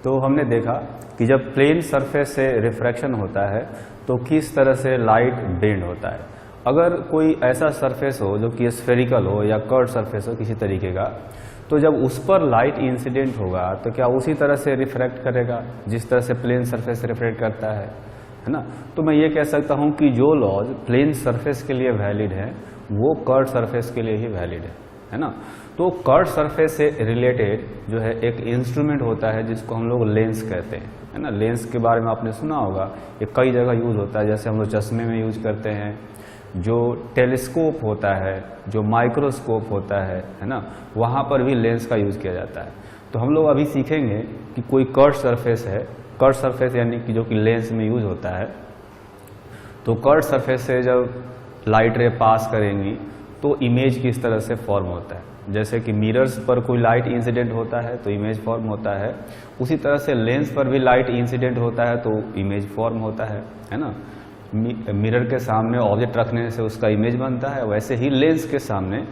तो हमने देखा कि जब प्लेन सरफेस से रिफ्रैक्शन होता है तो किस तरह से लाइट बेंड होता है। अगर कोई ऐसा सरफेस हो जो कि स्फेरिकल हो या कर्व सरफेस हो किसी तरीके का, तो जब उस पर लाइट इंसिडेंट होगा तो क्या उसी तरह से रिफ्रैक्ट करेगा जिस तरह से प्लेन सरफेस रिफ्रैक्ट करता है ना। तो मैं ये कह सकता हूँ कि जो लॉज प्लेन सरफेस के लिए वैलिड है वो कर्व सरफेस के लिए ही वैलिड है ना। तो कर्व सरफेस से रिलेटेड जो है एक इंस्ट्रूमेंट होता है जिसको हम लोग लेंस कहते हैं, है ना। लेंस के बारे में आपने सुना होगा, ये कई जगह यूज होता है, जैसे हम लोग चश्मे में यूज करते हैं, जो टेलीस्कोप होता है, जो माइक्रोस्कोप होता है ना, वहाँ पर भी लेंस का यूज किया जाता है। तो हम लोग अभी सीखेंगे कि कोई कर्व सरफेस है, कर्व सरफेस यानी कि जो कि लेंस में यूज होता है। तो कर्व सरफेस से जब लाइट रे पास करेंगी तो इमेज किस तरह से फॉर्म होता है। जैसे कि मिरर्स पर कोई लाइट इंसिडेंट होता है तो इमेज फॉर्म होता है, उसी तरह से लेंस पर भी लाइट इंसिडेंट होता है तो इमेज फॉर्म होता है ना। मिरर के सामने ऑब्जेक्ट रखने से उसका इमेज बनता है, वैसे ही लेंस के सामने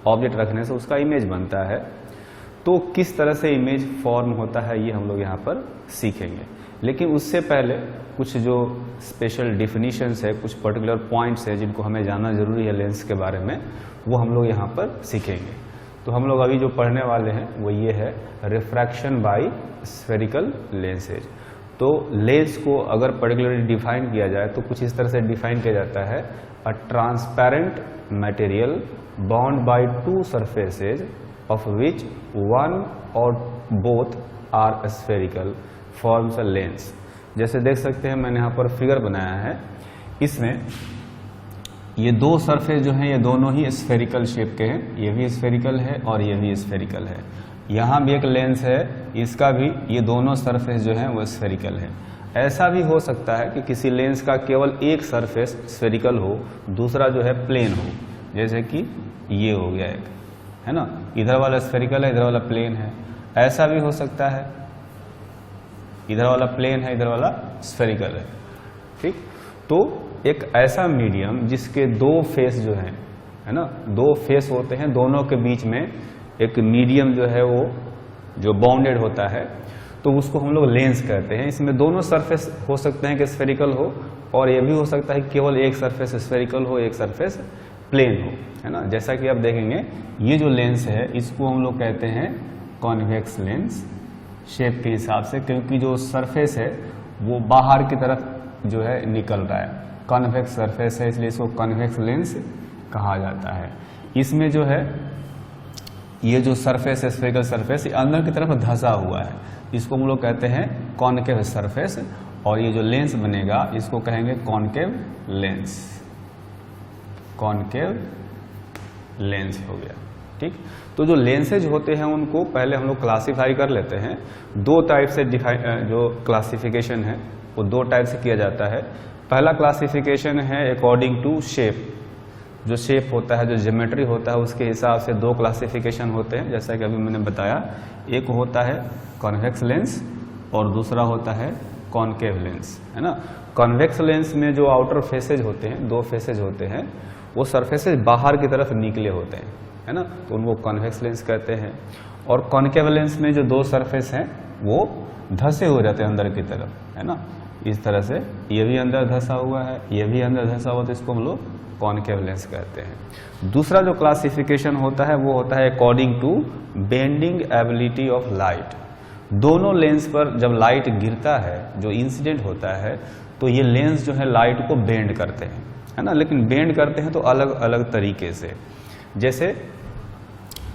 ऑब्जेक्ट रखने से उसका इमेज बनता है। तो किस तरह से इमेज फॉर्म होता है ये हम लोग यहाँ पर सीखेंगे। लेकिन उससे पहले कुछ जो स्पेशल डिफिनीशंस है, कुछ पर्टिकुलर पॉइंट्स है जिनको हमें जानना जरूरी है लेंस के बारे में, वो हम लोग यहाँ पर सीखेंगे। तो हम लोग अभी जो पढ़ने वाले हैं वो ये है रिफ्रैक्शन बाय स्फेरिकल लेंसेज। तो लेंस को अगर पर्टिकुलरली डिफाइन किया जाए तो कुछ इस तरह से डिफाइन किया जाता है, a transparent material bound by two surfaces of which one or both are spherical forms a lens. जैसे देख सकते हैं मैंने यहाँ पर फिगर बनाया है, इसमें ये दो सरफेस जो हैं ये दोनों ही स्फेरिकल शेप के हैं, ये भी स्फेरिकल है और ये भी स्फेरिकल है। यहाँ भी एक लेंस है, इसका भी, ये दोनों सरफेस जो हैं वो स्फेरिकल है। ऐसा भी हो सकता है कि किसी लेंस का केवल एक सरफेस स्फेरिकल हो, दूसरा जो है प्लेन हो, जैसे कि ये हो गया एक, है ना, इधर वाला स्फेरिकल है, इधर वाला प्लेन है। ऐसा भी हो सकता है, इधर वाला प्लेन है, इधर वाला स्फेरिकल है, ठीक। तो एक ऐसा मीडियम जिसके दो फेस जो है ना, दो फेस होते हैं, दोनों के बीच में एक मीडियम जो है वो जो बाउंडेड होता है, तो उसको हम लोग लेंस कहते हैं। इसमें दोनों सरफेस हो सकते हैं कि स्फेरिकल हो, और ये भी हो सकता है कि केवल एक सरफेस स्फेरिकल हो, एक सरफेस प्लेन हो, है ना। जैसा कि आप देखेंगे ये जो लेंस है इसको हम लोग कहते हैं कॉन्वेक्स लेंस, शेप के हिसाब से, क्योंकि जो सरफेस है वो बाहर की तरफ जो है निकल रहा है, कॉन्वेक्स सरफेस है, इसलिए इसको कॉन्वेक्स लेंस कहा जाता है। इसमें जो है ये जो सरफेस है स्फेरिकल सरफेस, ये अंदर की तरफ धंसा हुआ है, इसको हम लोग कहते हैं कॉनकेव सरफेस, और ये जो लेंस बनेगा इसको कहेंगे कॉनकेव लेंस, कॉनकेव लेंस हो गया, ठीक। तो जो लेंसेज होते हैं उनको पहले हम लोग क्लासीफाई कर लेते हैं। दो टाइप से जो क्लासिफिकेशन है वो दो टाइप से किया जाता है। पहला क्लासिफिकेशन है अकॉर्डिंग टू शेप, जो शेप होता है, जो ज्योमेट्री होता है, उसके हिसाब से दो क्लासिफिकेशन होते हैं, जैसा कि अभी मैंने बताया। एक होता है कॉन्वेक्स लेंस और दूसरा होता है कॉनकेव लेंस, है ना। कॉन्वेक्स लेंस में जो आउटर फेसेज होते हैं, दो फेसेज होते हैं, वो सरफेसेज बाहर की तरफ निकले होते हैं, है ना, तो उनको कॉन्वेक्स लेंस कहते हैं। और कॉनकेव लेंस में जो दो सरफेस हैं वो धंसे हो जाते हैं अंदर की तरफ, है ना, इस तरह से, ये भी अंदर धंसा हुआ है, ये भी अंदर धंसा हुआ, तो इसको हम लोग कॉनकेव लेंस कहते हैं। दूसरा जो क्लासिफिकेशन होता है वो होता है according to bending ability of light. दोनों लेंस पर जब लाइट गिरता है, जो इंसिडेंट होता है, तो ये लेंस जो है लाइट को बेंड करते हैं, है ना। लेकिन बेंड करते हैं तो अलग अलग तरीके से। जैसे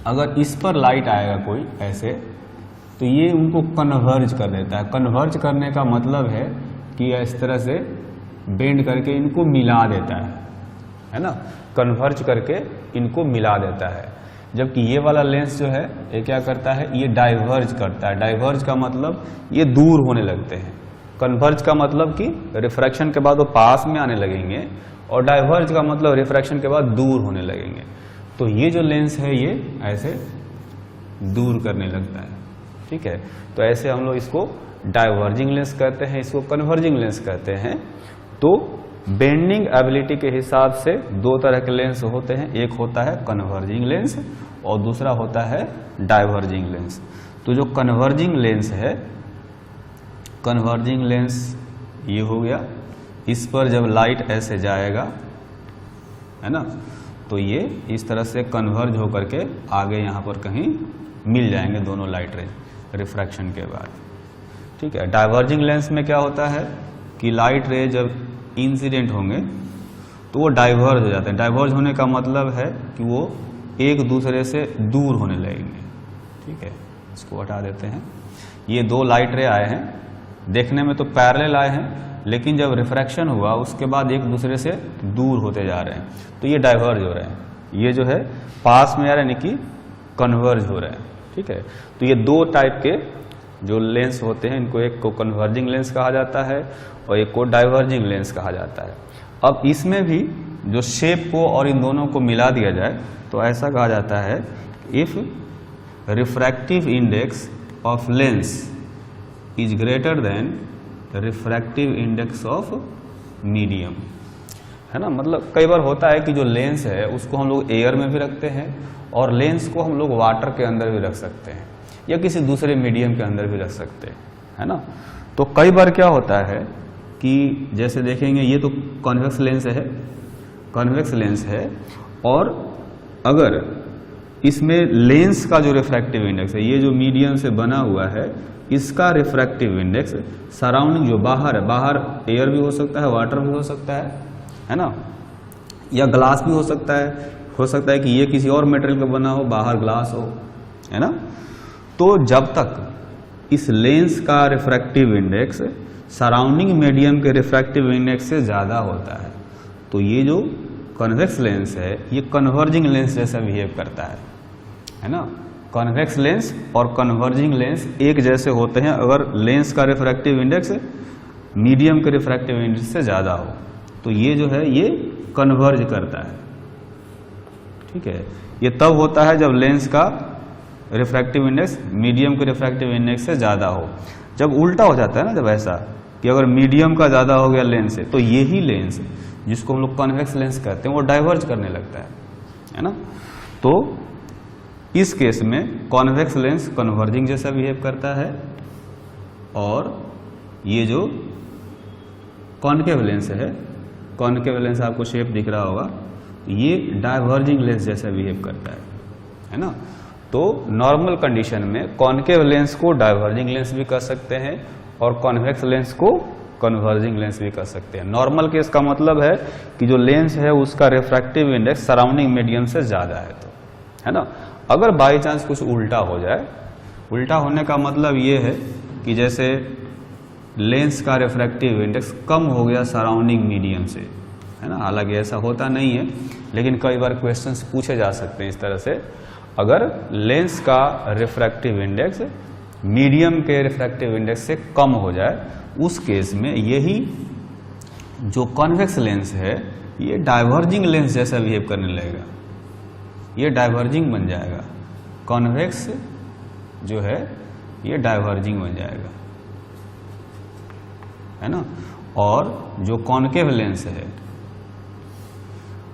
अगर इस पर लाइट आएगा कोई ऐसे, तो ये उनको कन्वर्ज कर देता है। कन्वर्ज करने का मतलब है कि इस तरह से बेंड करके इनको मिला देता है ना, कन्वर्ज करके इनको मिला देता है। जबकि ये वाला लेंस जो है ये क्या करता है, ये डाइवर्ज करता है। डाइवर्ज का मतलब ये दूर होने लगते हैं, कन्वर्ज का मतलब कि रिफ्रैक्शन के बाद वो पास में आने लगेंगे, और डाइवर्ज का मतलब रिफ्रैक्शन के बाद दूर होने लगेंगे। तो ये जो लेंस है ये ऐसे दूर करने लगता है, ठीक है। तो ऐसे हम लोग इसको डाइवर्जिंग लेंस कहते हैं, इसको कन्वर्जिंग लेंस कहते हैं। तो बेंडिंग एबिलिटी के हिसाब से दो तरह के लेंस होते हैं, एक होता है कन्वर्जिंग लेंस और दूसरा होता है डाइवर्जिंग लेंस। तो जो कन्वर्जिंग लेंस है कन्वर्जिंग लेंस ये हो गया, इस पर जब लाइट ऐसे जाएगा है ना, तो ये इस तरह से कन्वर्ज होकर के आगे यहाँ पर कहीं मिल जाएंगे दोनों लाइट रे रिफ्रैक्शन के बाद। ठीक है, डाइवर्जिंग लेंस में क्या होता है कि लाइट रे जब इंसिडेंट होंगे तो वो डाइवर्ज हो जाते हैं। डाइवर्ज होने का मतलब है कि वो एक दूसरे से दूर होने लगेंगे। ठीक है, इसको हटा देते हैं। ये दो लाइट रे आए हैं, देखने में तो पैरेलल आए हैं, लेकिन जब रिफ्रैक्शन हुआ उसके बाद एक दूसरे से दूर होते जा रहे हैं, तो ये डाइवर्ज हो रहे हैं। ये जो है पास में आ रहे हैं, यानी कि कन्वर्ज हो रहे हैं। ठीक है, तो ये दो टाइप के जो लेंस होते हैं, इनको एक को कन्वर्जिंग लेंस कहा जाता है और एक को डाइवर्जिंग लेंस कहा जाता है। अब इसमें भी जो शेप को और इन दोनों को मिला दिया जाए तो ऐसा कहा जाता है, if refractive index of lens is greater than refractive index of medium, है ना। मतलब कई बार होता है कि जो लेंस है उसको हम लोग एयर में भी रखते हैं और लेंस को हम लोग वाटर के अंदर भी रख सकते हैं या किसी दूसरे मीडियम के अंदर भी रख सकते हैं, है ना। तो कई बार क्या होता है कि जैसे देखेंगे ये तो कॉन्वेक्स लेंस है, कॉन्वेक्स लेंस है, और अगर इसमें लेंस का जो रिफ्रैक्टिव इंडेक्स है, ये जो मीडियम से बना हुआ है, इसका रिफ्रैक्टिव इंडेक्स सराउंडिंग जो बाहर है, बाहर एयर भी हो सकता है, वाटर भी हो सकता है ना, या ग्लास भी हो सकता है कि ये किसी और मटेरियल का बना हो, बाहर ग्लास हो, है ना। तो जब तक इस लेंस का रिफ्रैक्टिव इंडेक्स सराउंडिंग मीडियम के रिफ्रैक्टिव इंडेक्स से ज्यादा होता है, तो ये जो कॉन्वेक्स लेंस है ये कन्वर्जिंग लेंस जैसा बिहेव करता है ना। कॉन्वेक्स लेंस और कन्वर्जिंग लेंस एक जैसे होते हैं अगर लेंस का रिफ्रैक्टिव इंडेक्स मीडियम के रिफ्रैक्टिव इंडेक्स से ज्यादा हो, तो ये जो है ये कन्वर्ज करता है। ठीक है, ये तब होता है जब लेंस का रिफ्रैक्टिव इंडेक्स मीडियम के रिफ्रैक्टिव इंडेक्स से ज्यादा हो। जब उल्टा हो जाता है ना, जब ऐसा कि अगर मीडियम का ज्यादा हो गया लेंस से, तो यही लेंस जिसको हम लोग कॉन्वेक्स लेंस कहते हैं वो डाइवर्ज करने लगता है ना। तो इस केस में कॉन्वेक्स लेंस कन्वर्जिंग जैसा बिहेव करता है और ये जो कॉनकेव लेंस है, कॉनकेव लेंस आपको शेप दिख रहा होगा, ये डाइवर्जिंग लेंस जैसा बिहेव करता है ना। तो नॉर्मल कंडीशन में कॉनकेव लेंस को डाइवर्जिंग लेंस भी कह सकते हैं और कॉन्वेक्स लेंस को कन्वर्जिंग लेंस भी कह सकते हैं। नॉर्मल केस का मतलब है कि जो लेंस है उसका रिफ्रैक्टिव इंडेक्स सराउंडिंग मीडियम से ज्यादा है, तो है ना। अगर बाई चांस कुछ उल्टा हो जाए, उल्टा होने का मतलब ये है कि जैसे लेंस का रिफ्रैक्टिव इंडेक्स कम हो गया सराउंडिंग मीडियम से, है ना। हालांकि ऐसा होता नहीं है, लेकिन कई बार क्वेश्चंस पूछे जा सकते हैं इस तरह से। अगर लेंस का रिफ्रैक्टिव इंडेक्स मीडियम के रिफ्रैक्टिव इंडेक्स से कम हो जाए, उस केस में यही जो कॉन्वेक्स लेंस है ये डाइवर्जिंग लेंस जैसा बिहेव करने लगेगा, ये डाइवर्जिंग बन जाएगा। कॉन्वेक्स जो है ये डाइवर्जिंग बन जाएगा, है ना। और जो कॉनकेव लेंस है,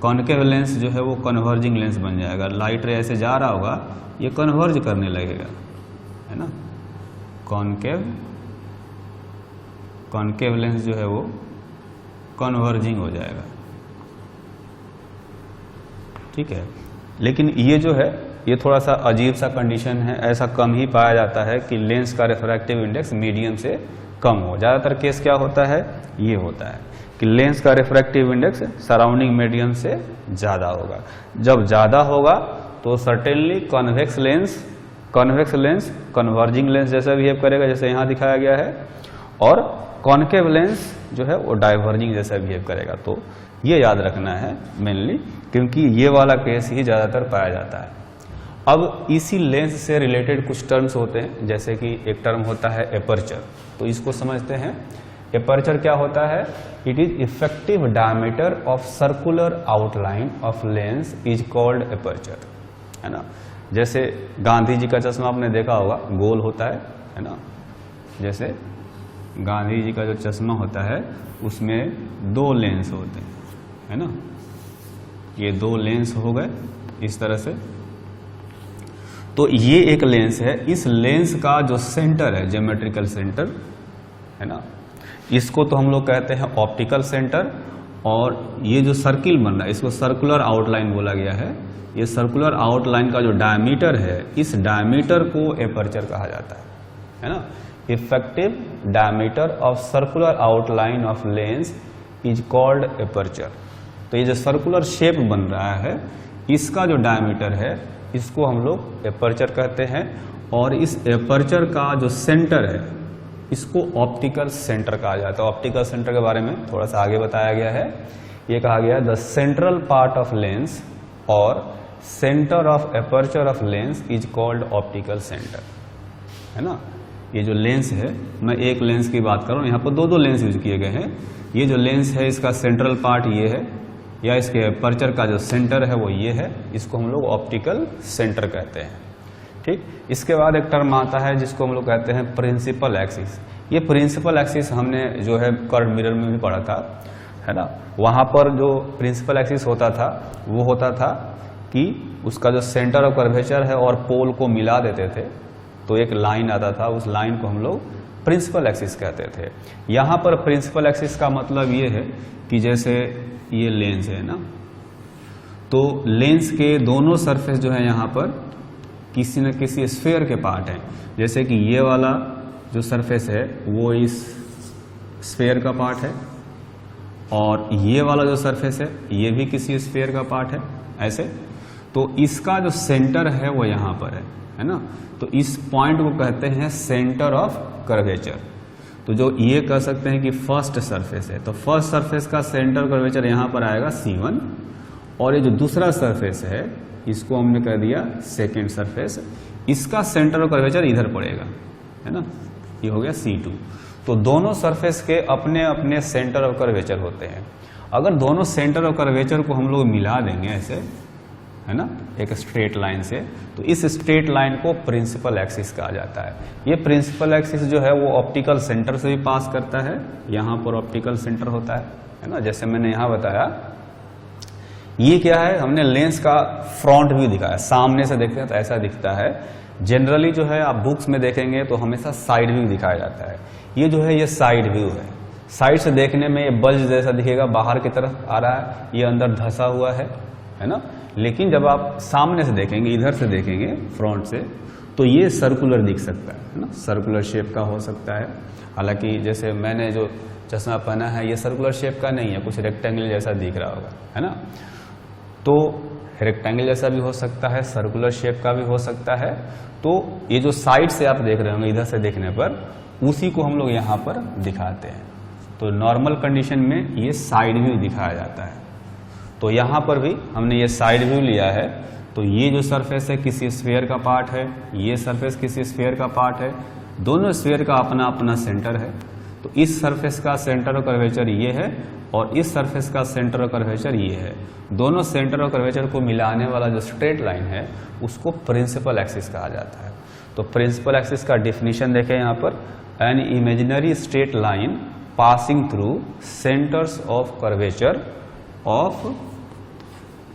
कॉनकेव लेंस जो है वो कन्वर्जिंग लेंस बन जाएगा। लाइट रे ऐसे जा रहा होगा, ये कन्वर्ज करने लगेगा, है ना। कॉनकेव लेंस जो है वो कन्वर्जिंग हो जाएगा। ठीक है, लेकिन ये जो है ये थोड़ा सा अजीब सा कंडीशन है, ऐसा कम ही पाया जाता है कि लेंस का रिफ्रैक्टिव इंडेक्स मीडियम से कम हो। ज्यादातर केस क्या होता है, ये होता है कि लेंस का रिफ्रैक्टिव इंडेक्स सराउंडिंग मीडियम से ज्यादा होगा। जब ज्यादा होगा तो certainly convex lens converging lens जैसा बिहेव करेगा, जैसे यहां दिखाया गया है, और कॉनकेव लेंस जो है वो डाइवर्जिंग जैसा बिहेव करेगा। तो ये याद रखना है मेनली, क्योंकि ये वाला केस ही ज्यादातर पाया जाता है। अब इसी लेंस से रिलेटेड कुछ टर्म्स होते हैं, जैसे कि एक टर्म होता है एपर्चर, तो इसको समझते हैं। एपर्चर क्या होता है, it is effective diameter of circular outline of lens is called aperture, है ना। जैसे गांधी जी का चश्मा आपने देखा होगा, गोल होता है ना। जैसे गांधी जी का जो चश्मा होता है उसमें दो लेंस होते हैं, है ना। ये दो लेंस हो गए इस तरह से। तो ये एक लेंस है, इस लेंस का जो सेंटर है, ज्योमेट्रिकल सेंटर, है ना। इसको तो हम लोग कहते हैं ऑप्टिकल सेंटर, और ये जो सर्किल बन रहा है इसको सर्कुलर आउटलाइन बोला गया है। ये सर्कुलर आउटलाइन का जो डायमीटर है, इस डायमीटर को एपर्चर कहा जाता है ना। Effective diameter of circular outline of lens is called aperture. तो ये जो सर्कुलर शेप बन रहा है इसका जो डायमीटर है इसको हम लोग एपर्चर कहते हैं, और इस एपर्चर का जो सेंटर है इसको ऑप्टिकल सेंटर कहा जाता है। ऑप्टिकल सेंटर के बारे में थोड़ा सा आगे बताया गया है। ये कहा गया the central part of lens और centre of aperture of lens is called optical centre, है ना। ये जो लेंस है, मैं एक लेंस की बात कर रहा हूँ, यहाँ पर दो लेंस यूज किए गए हैं। ये जो लेंस है इसका सेंट्रल पार्ट ये है, या इसके एपर्चर का जो सेंटर है वो ये है, इसको हम लोग ऑप्टिकल सेंटर कहते हैं। ठीक, इसके बाद एक टर्म आता है जिसको हम लोग कहते हैं प्रिंसिपल एक्सिस। ये प्रिंसिपल एक्सिस हमने जो है कर्व मिरर में भी पढ़ा था, है ना। वहाँ पर जो प्रिंसिपल एक्सिस होता था वो होता था कि उसका जो सेंटर ऑफ कर्वेचर है और पोल को मिला देते थे, तो एक लाइन आता था, उस लाइन को हम लोग प्रिंसिपल एक्सिस कहते थे। यहाँ पर प्रिंसिपल एक्सिस का मतलब ये है कि जैसे ये लेंस है ना, तो लेंस के दोनों सरफेस जो है यहाँ पर किसी न किसी स्फीयर के पार्ट है। जैसे कि ये वाला जो सरफेस है वो इस स्फीयर का पार्ट है, और ये वाला जो सरफेस है ये भी किसी स्फीयर का पार्ट है, ऐसे। तो इसका जो सेंटर है वो यहाँ पर है ना। तो इस पॉइंट को कहते हैं सेंटर ऑफ कर्वेचर। तो जो ये कह सकते हैं कि फर्स्ट सरफेस है, तो फर्स्ट सरफेस का सेंटर कर्वेचर यहाँ पर आएगा C1, और ये जो दूसरा सरफेस है इसको हमने कह दिया सेकेंड सरफेस, इसका सेंटर ऑफ कर्वेचर इधर पड़ेगा, है ना। ये हो गया C2। तो दोनों सरफेस के अपने अपने सेंटर ऑफ कर्वेचर होते हैं। अगर दोनों सेंटर ऑफ कर्वेचर को हम लोग मिला देंगे ऐसे, है ना, एक स्ट्रेट लाइन से, तो इस स्ट्रेट लाइन को प्रिंसिपल एक्सिस कहा जाता है। ये प्रिंसिपल एक्सिस जो है वो ऑप्टिकल सेंटर से भी पास करता है, यहाँ पर ऑप्टिकल सेंटर होता है ना। जैसे मैंने यहाँ बताया, ये क्या है, हमने लेंस का फ्रंट व्यू दिखाया, सामने से देखते हैं तो ऐसा दिखता है। जनरली जो है आप बुक्स में देखेंगे तो हमेशा साइड व्यू दिखाया जाता है। ये जो है ये साइड व्यू है। साइड से देखने में ये बल्ज जैसा दिखेगा, बाहर की तरफ आ रहा है, ये अंदर धंसा हुआ है ना। लेकिन जब आप सामने से देखेंगे, इधर से देखेंगे फ्रंट से, तो ये सर्कुलर दिख सकता है ना, सर्कुलर शेप का हो सकता है। हालांकि जैसे मैंने जो चश्मा पहना है ये सर्कुलर शेप का नहीं है, कुछ रेक्टेंगल जैसा दिख रहा होगा, है ना। तो रेक्टेंगल जैसा भी हो सकता है, सर्कुलर शेप का भी हो सकता है। तो ये जो साइड से आप देख रहे होंगे इधर से देखने पर, उसी को हम लोग यहाँ पर दिखाते हैं। तो नॉर्मल कंडीशन में ये साइड व्यू दिखाया जाता है। तो यहाँ पर भी हमने ये साइड व्यू लिया है। तो ये जो सरफेस है किसी स्फीयर का पार्ट है, ये सरफेस किसी स्फीयर का पार्ट है, दोनों स्फीयर का अपना अपना सेंटर है। तो इस सरफेस का सेंटर ऑफ कर्वेचर ये है, और इस सरफेस का सेंटर ऑफ कर्वेचर ये है। दोनों सेंटर ऑफ कर्वेचर को मिलाने वाला जो स्ट्रेट लाइन है उसको प्रिंसिपल एक्सिस कहा जाता है। तो प्रिंसिपल एक्सिस का डेफिनेशन देखें यहाँ पर, an imaginary straight line passing through centres of curvature of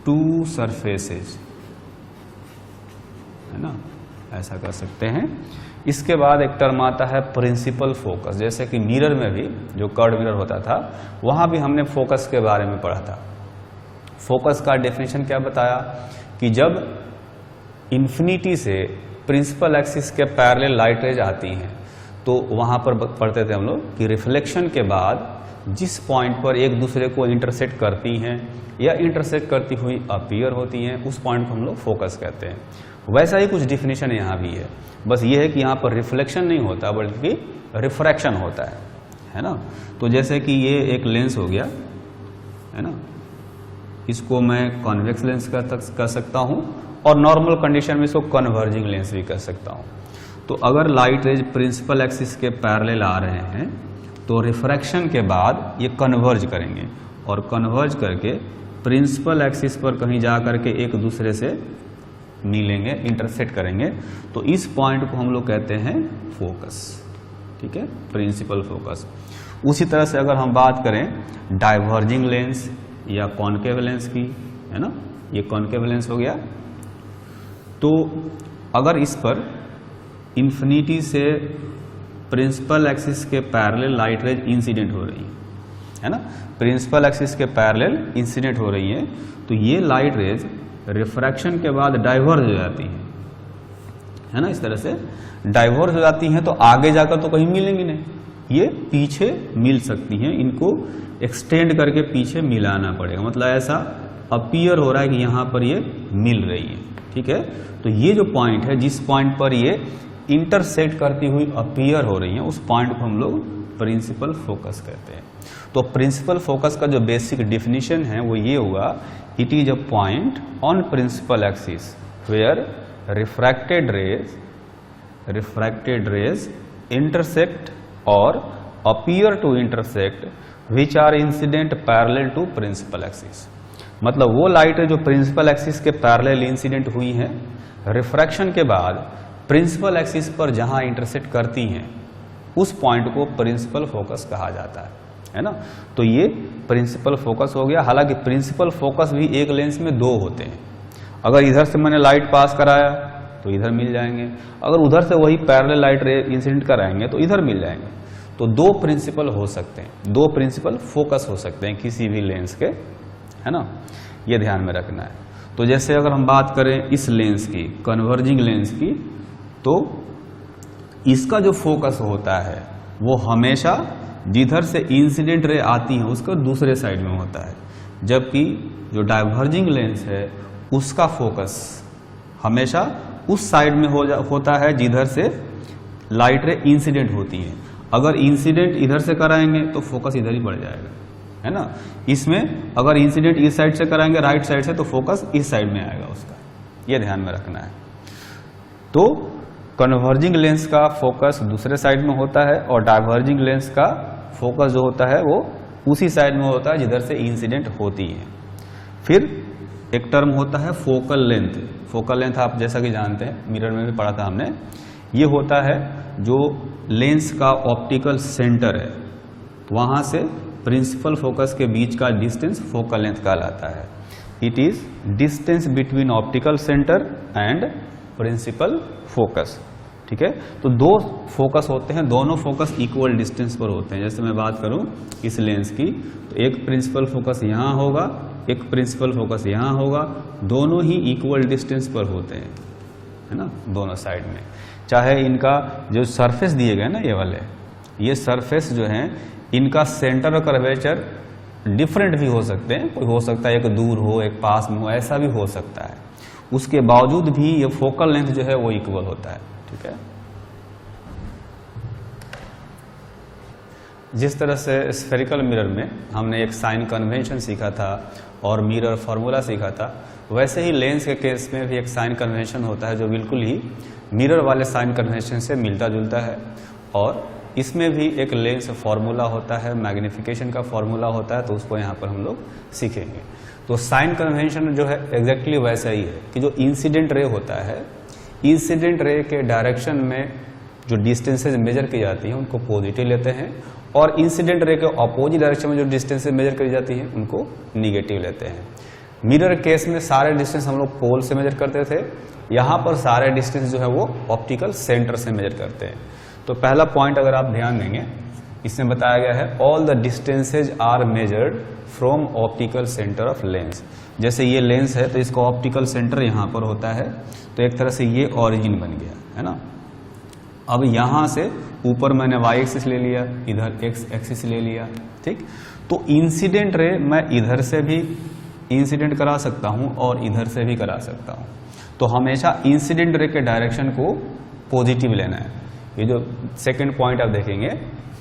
two surfaces, है ना, ऐसा कर सकते हैं। इसके बाद एक टर्म आता है प्रिंसिपल फोकस। जैसे कि मिरर में भी जो कर्व मिरर होता था वहां भी हमने फोकस के बारे में पढ़ा था। फोकस का डेफिनेशन क्या बताया कि जब इन्फिनिटी से प्रिंसिपल एक्सिस के पैरेलल लाइट रेज आती हैं तो वहां पर पढ़ते थे हम लोग कि रिफ्लेक्शन के बाद जिस पॉइंट पर एक दूसरे को इंटरसेक्ट करती हैं या इंटरसेक्ट करती हुई अपीयर होती हैं उस पॉइंट को हम लोग फोकस कहते हैं। वैसा ही कुछ डिफिनेशन यहाँ भी है, बस ये है कि यहाँ पर रिफ्लेक्शन नहीं होता बल्कि रिफ्रैक्शन होता है ना। तो जैसे कि ये एक लेंस हो गया, है ना, इसको मैं कॉन्वेक्स लेंस कह सकता हूँ, और नॉर्मल कंडीशन में इसको कन्वर्जिंग लेंस भी कह सकता हूँ। तो अगर लाइट रेज प्रिंसिपल एक्सिस के पैरेलल आ रहे हैं तो रिफ्रैक्शन के बाद ये कन्वर्ज करेंगे, और कन्वर्ज करके प्रिंसिपल एक्सिस पर कहीं जा करके एक दूसरे से मिलेंगे, इंटरसेक्ट करेंगे। तो इस पॉइंट को हम लोग कहते हैं फोकस, ठीक है, प्रिंसिपल फोकस। उसी तरह से अगर हम बात करें डाइवर्जिंग लेंस या कॉनकेव लेंस की, है ना, ये कॉनकेव लेंस हो गया। तो अगर इस पर इन्फिनिटी से प्रिंसिपल एक्सिस के पैरेलल लाइट रेज इंसिडेंट हो रही है ना, प्रिंसिपल एक्सिस के पैरेलल इंसिडेंट हो रही है, तो ये लाइट रेज रिफ्रैक्शन के बाद डाइवर्ज हो जाती है ना, इस तरह से डाइवर्ज हो जाती हैं, तो आगे जाकर तो कहीं मिलेंगी नहीं, ये पीछे मिल सकती हैं, इनको एक्सटेंड करके पीछे मिलाना पड़ेगा, मतलब ऐसा अपीयर हो रहा है कि यहां पर ये मिल रही है, ठीक है। तो ये जो पॉइंट है, जिस पॉइंट पर ये इंटरसेक्ट करती हुई अपीयर हो रही है, उस पॉइंट को हम लोग प्रिंसिपल फोकस कहते हैं। तो प्रिंसिपल फोकस का जो बेसिक डिफिनीशन है वो ये हुआ, it is a point on principal axis where refracted rays intersect or appear to intersect which are incident parallel to principal axis। मतलब वो लाइट है जो प्रिंसिपल एक्सिस के पैरेलल इंसिडेंट हुई है, रिफ्रैक्शन के बाद प्रिंसिपल एक्सिस पर जहां इंटरसेक्ट करती हैं उस पॉइंट को प्रिंसिपल फोकस कहा जाता है ना। तो ये प्रिंसिपल फोकस हो गया। हालांकि प्रिंसिपल फोकस भी एक लेंस में दो होते हैं, अगर इधर से मैंने लाइट पास कराया तो इधर मिल जाएंगे, अगर उधर से वही पैरेलल लाइट रे इंसिडेंट कराएंगे तो इधर मिल जाएंगे। तो दो प्रिंसिपल हो सकते हैं, दो प्रिंसिपल फोकस हो सकते हैं किसी भी लेंस के, है ना, ये ध्यान में रखना है। तो जैसे अगर हम बात करें इस लेंस की, कन्वर्जिंग लेंस की, तो इसका जो फोकस होता है वो हमेशा जिधर से इंसिडेंट रे आती है उसका दूसरे साइड में होता है, जबकि जो डाइवर्जिंग लेंस है उसका फोकस हमेशा उस साइड में होता है जिधर से लाइट रे इंसिडेंट होती है। अगर इंसिडेंट इधर से कराएंगे तो फोकस इधर ही बढ़ जाएगा, है ना। इसमें अगर इंसिडेंट इस साइड से कराएंगे, राइट साइड से, तो फोकस इस साइड में आएगा उसका, यह ध्यान में रखना है। तो कन्वर्जिंग लेंस का फोकस दूसरे साइड में होता है और डाइवर्जिंग लेंस का फोकस जो होता है वो उसी साइड में होता है जिधर से इंसिडेंट होती है। फिर एक टर्म होता है फोकल लेंथ। फोकल लेंथ आप जैसा कि जानते हैं, मिरर में भी पढ़ा था हमने, ये होता है जो लेंस का ऑप्टिकल सेंटर है, वहां से प्रिंसिपल फोकस के बीच का डिस्टेंस फोकल लेंथ कहलाता है। It is distance between optical centre and principal focus, ठीक है। तो दो फोकस होते हैं, दोनों फोकस इक्वल डिस्टेंस पर होते हैं। जैसे मैं बात करूं इस लेंस की, तो एक प्रिंसिपल फोकस यहां होगा, एक प्रिंसिपल फोकस यहां होगा, दोनों ही इक्वल डिस्टेंस पर होते हैं, है ना, दोनों साइड में। चाहे इनका जो सरफेस दिए गए ना, ये वाले, ये सरफेस जो है, इनका सेंटर और कर्वेचर डिफरेंट भी हो सकते हैं, कोई हो सकता है एक दूर हो एक पास में हो, ऐसा भी हो सकता है। उसके बावजूद भी ये फोकल लेंथ जो है वो इक्वल होता है, ठीक है। जिस तरह से स्फेरिकल मिरर में हमने एक साइन कन्वेंशन सीखा था और मिरर फार्मूला सीखा था, वैसे ही लेंस के केस में भी एक साइन कन्वेंशन होता है जो बिल्कुल ही मिरर वाले साइन कन्वेंशन से मिलता जुलता है। और इसमें भी एक लेंस फार्मूला होता है, मैग्निफिकेशन का फार्मूला होता है, तो उसको यहाँ पर हम लोग सीखेंगे। तो साइन कन्वेंशन जो है एग्जैक्टली वैसा ही है कि जो इंसिडेंट रे होता है, इंसिडेंट रे के डायरेक्शन में जो डिस्टेंसेज मेजर की जाती हैं उनको पॉजिटिव लेते हैं, और इंसिडेंट रे के अपोजिट डायरेक्शन में जो डिस्टेंसेज मेजर की जाती हैं उनको निगेटिव लेते हैं। मिरर केस में सारे डिस्टेंस हम लोग पोल से मेजर करते थे, यहाँ पर सारे डिस्टेंस जो है वो ऑप्टिकल सेंटर से मेजर करते हैं। तो पहला पॉइंट अगर आप ध्यान देंगे, इसमें बताया गया है all the distances are measured from optical centre of lens. जैसे ये लेंस है तो इसका ऑप्टिकल सेंटर यहाँ पर होता है, तो एक तरह से ये ओरिजिन बन गया, है ना। अब यहाँ से ऊपर मैंने वाई एक्सिस ले लिया, इधर एक्स एक्सिस ले लिया, ठीक। तो इंसिडेंट रे मैं इधर से भी इंसिडेंट करा सकता हूँ और इधर से भी करा सकता हूँ। तो हमेशा इंसिडेंट रे के डायरेक्शन को पॉजिटिव लेना है। ये जो सेकंड पॉइंट आप देखेंगे,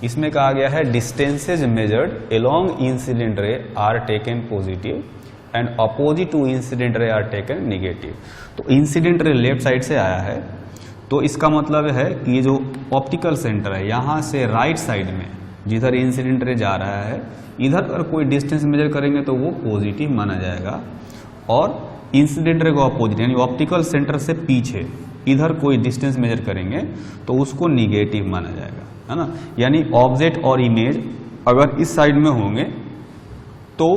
इसमें कहा गया है distances measured along incident ray are taken positive and opposite to incident ray are taken negative. तो इंसिडेंट रे लेफ्ट साइड से आया है, तो इसका मतलब है कि ये जो ऑप्टिकल सेंटर है यहाँ से राइट साइड में जिधर इंसिडेंट रे जा रहा है, इधर अगर कोई डिस्टेंस मेजर करेंगे तो वो पॉजिटिव माना जाएगा, और इंसिडेंट रे को अपोजिट यानी ऑप्टिकल सेंटर से पीछे इधर कोई डिस्टेंस मेजर करेंगे तो उसको निगेटिव माना जाएगा, है ना। यानी ऑब्जेक्ट और इमेज अगर इस साइड में होंगे तो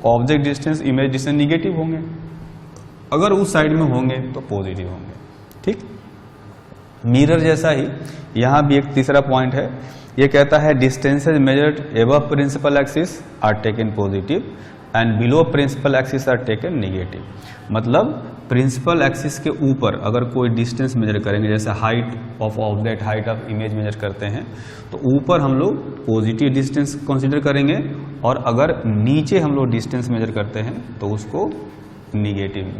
object distance image distance negative होंगे, अगर उस साइड में होंगे तो पॉजिटिव होंगे, ठीक। मिरर जैसा ही यहाँ भी एक तीसरा पॉइंट है, ये कहता है distances measured above principal axis are taken positive and below principal axis are taken negative. मतलब प्रिंसिपल एक्सिस के ऊपर अगर कोई डिस्टेंस मेजर करेंगे, जैसे height of object, height of image measure करते हैं, तो ऊपर हम लोग पॉजिटिव डिस्टेंस कंसीडर करेंगे और अगर नीचे हम लोग डिस्टेंस मेजर करते हैं तो उसको निगेटिव